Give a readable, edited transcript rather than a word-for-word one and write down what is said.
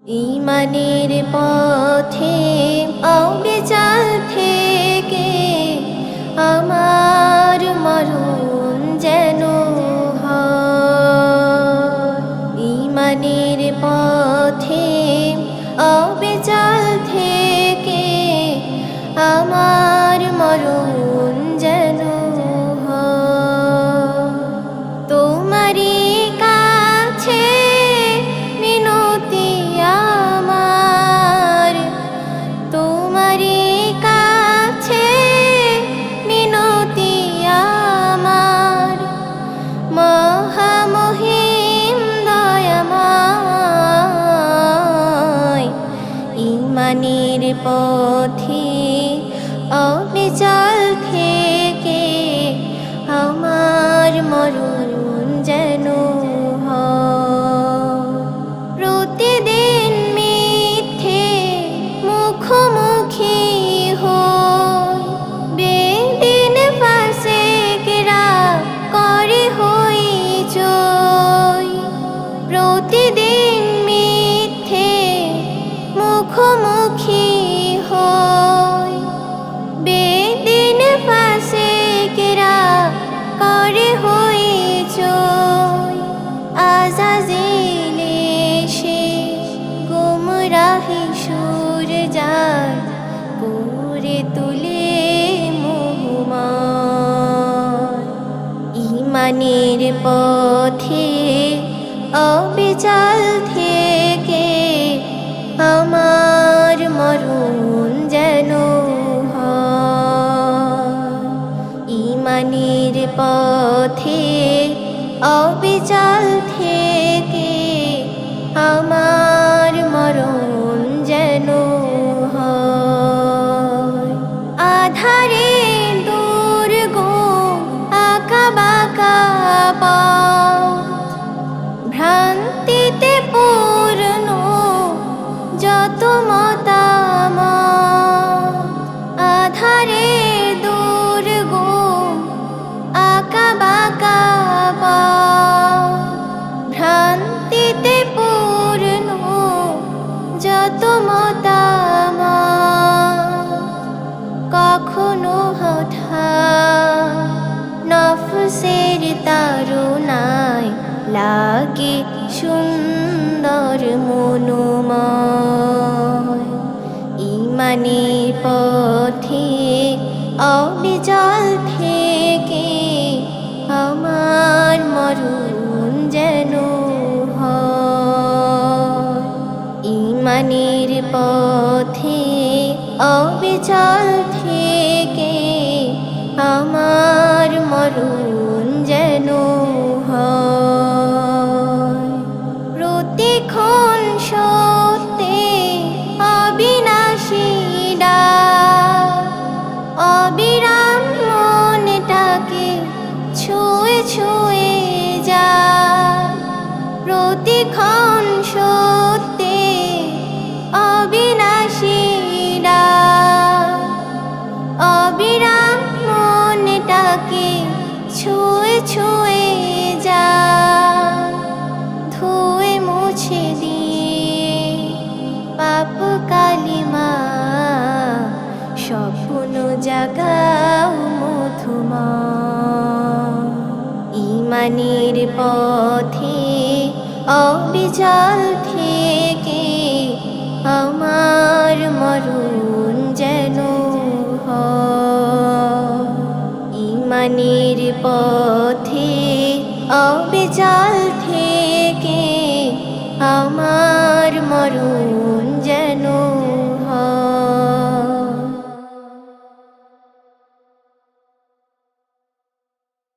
ঈমানের পথে অবিচল থেকে আমার মরণ যেন হয়। ঈমানের পথে অবিচল থেকে আমার মরণ যেন হয়। তোমারই কাছে মিনতি আমার, তোমারই কাছে মিনতি আমার, মহামহিম দয়াময়। ঈমানের পথে অবিচল থেকে আমার মরণ যেন হয়। প্রতিদিন মিথ্যে মুখোমুখি হই, বেদিন ফাসিকরা করে হইচই। প্রতিদিন মিথ্যে মুখোমুখি হই, বেদিন ফাসিকরা করে হইচই। আযাজিল এসে গুমরাহি সুর যায় করে তুলে মোহমান। ঈমানের পথে অবিচল থেকে আমার মরণ যেন হয়। ঈমানের পথে অবিচল থেকে আমার মরণ যেন হয়। আধারে দুর্গম আঁকাবাঁকা পথ, ভ্রান্তিতে পূর্ণ যত মতামত। আধারে দুর্গম আঁকাবাঁকা পথ, ভ্রান্তিতে পূর্ণ যত মতামত। কখনো হঠাৎ নফসের তাড়নায় লাগে সুন্দর মনোময়। ঈমানের পথে অবিচল থেকে আমার মরণ যেন হয়। ঈমানের পথে অবিচল থেকে আমার মরণ যেন হয়। প্রতিক্ষণ সত্যে অবিনাশী ডাক, অবিরাম মনটাকে ছুঁয়ে ছুঁয়ে যায়। প্রতিক্ষণ সত্যে অবিনাশী ডাক, অবিরাম মনটাকে ছুঁয়ে ছুঁয়ে যায়। ধুয়ে মুছে দিয়ে পাপ কালিমা, স্বপ্ন জাগাও মধুময়। ঈমানের পথে অবিচল থেকে আমার মরণ যেন হয়। ঈমানের পথে অবিচল থেকে আমার মরণ